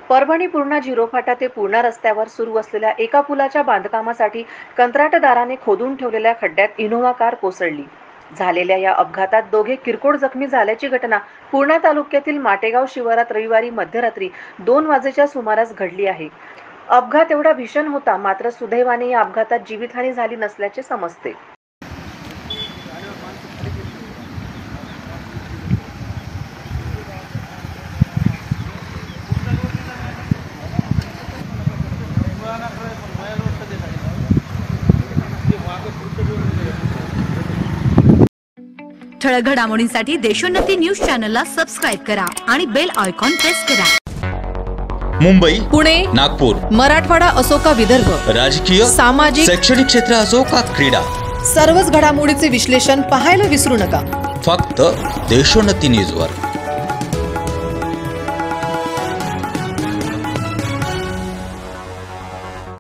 परभणी पूर्णा झिरोफाटा ते पूर्णा रस्त्यावर सुरू असलेल्या एका पुलाच्या बांधकामासाठी कंत्राटदाराने खोदून ठेवलेल्या खड्ड्यात इनोव्हा कार कोसळली. झालेल्या या अपघातात दोघे किरकोळ जखमी झाल्याची घटना पूर्णा तालुक्यातील माटेगाव शिवारात रविवारी मध्यरात्री 2 वाजेच्या सुमारास घडली आहे. अपघात एवढा भीषण होता, मात्र सुदैवाने या अपघातात जीवितहानी झाली नसल्याचे समजते. ठळक घडामोडींसाठी देशोन्नती न्यूज चॅनलला सबस्क्राइब करा आणि बेल आयकॉन प्रेस करा. मुंबई, पुणे, नागपूर, मराठवाडा असो का विदर्भ, राजकीय, सामाजिक, शैक्षणिक क्षेत्र असो का क्रीडा, सर्वच घडामोडीचे विश्लेषण पाहायला विसरू नका. फक्त देशोन्नती न्यूजवर.